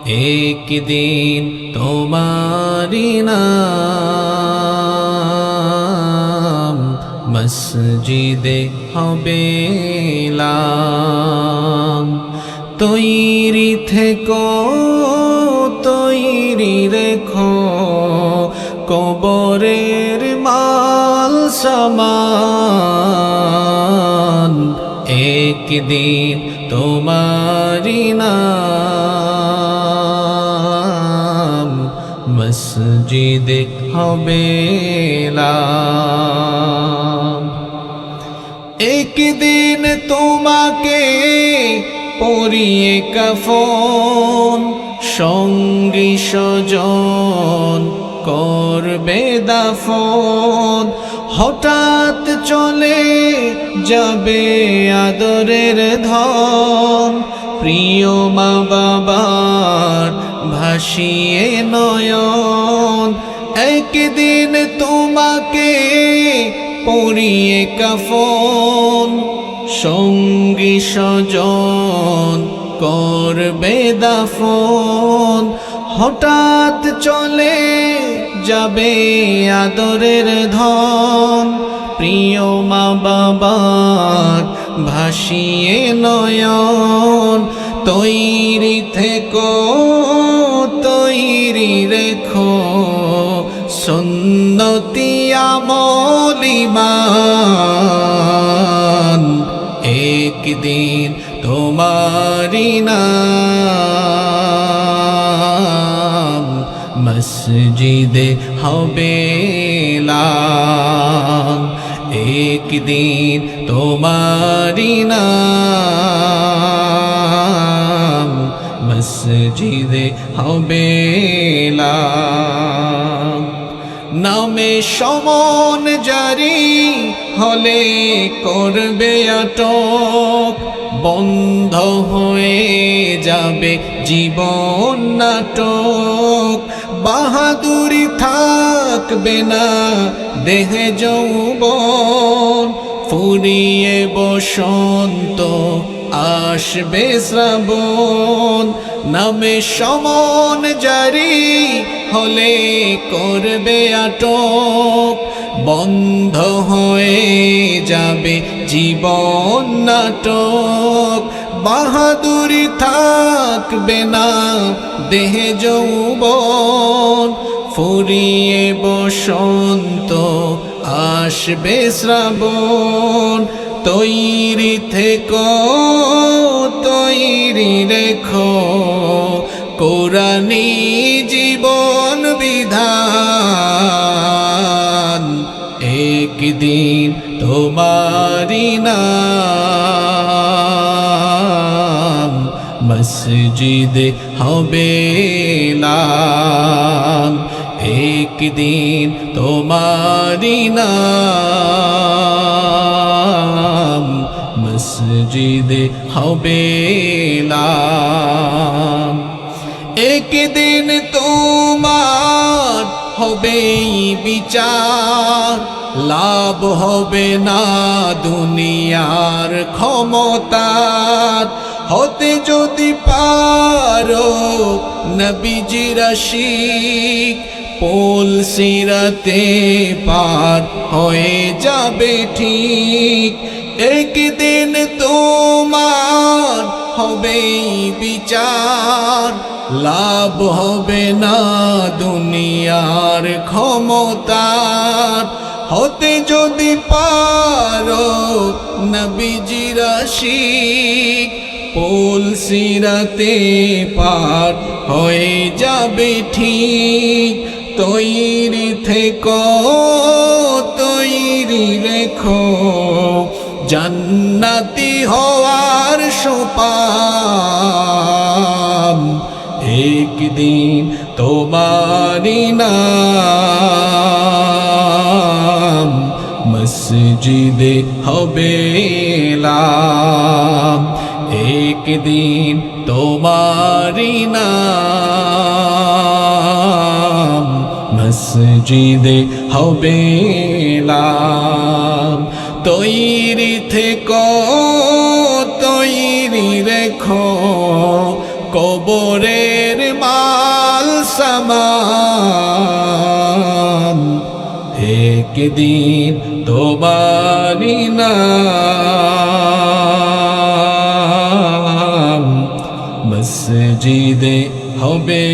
একদিন তোমারি নাম মসজিদে হবে এলাম। তৈরি থেকো তৈরি রেখো কবরের মাল সামান। একদিন তোমারি নাম মসজিদে হবে এলাম। একদিন তোমাকে পরিয়ে কাফন সঙ্গী স্বজন করবে দাফন। হঠাৎ চলে যাবে আদরের ধন, প্রিয় মা বাবার ভাসিয়ে নয়ন। একদিন তোমাকে পরিয়ে কাফন সঙ্গী স্বজন করবে দাফন। হঠাৎ চলে যাবে আদরের ধন, প্রিয় মা বাবার ভাসিয়ে নয়ন। তৈরি থেকো তৈরি রেখো সুন্নতি আমল ঈমান। একদিন তোমারি নাম মসজিদে হবে এলাম। একদিন তোমারি নাম মসজিদে হবে এলাম। নামে সমন জারি হলে করবে আটক, বন্ধ হয়ে যাবে জীবন নাটক। বাহাদুরি থাকবে না দেহে যৌবন, ফুরিয়ে বসন্ত আসবে শ্রাবণ। নামে সমন জারি হলে করবে আটক, বন্ধ হয়ে যাবে জীবন নাটক। বাহাদুরি থাকবে না দেহে যৌবন, ফুরিয়ে বসন্ত আসবে শ্রাবণ। তৈরি থেকো তৈরি রেখো কোরআনী জীবন বিধান। একদিন তোমারি নাম মসজিদে হবে এলাম। একদিন তোমারি নাম মসজিদে হবে এলাম। একদিন তোমার হবে বিচার, লাভ হবে না দুনিয়ার ক্ষমতার। হতে যদি পারো নবীজির আশিক, পোল সিরাতে পার হয়ে যাবে ঠিক। একদিন তোমার হবে বিচার, লাভ হবে না দুনিয়ার ক্ষমতার। হতে যদি পারো নবীজির আশিক, পোল সিরাতে পার হয়ে যাবে ঠিক। তৈরি থেকো তৈরি রেখো জান্নাতি হওয়ার সোপান। একদিন তোমারি নাম মসজিদে হবে এলাম। একদিন তোমারি নাম মসজিদে হবে এলাম। তৈরি থেকো তৈরি রেখো কবরে ঘরের মাল সামান একদিন তোমারি নাম মসজিদে হবে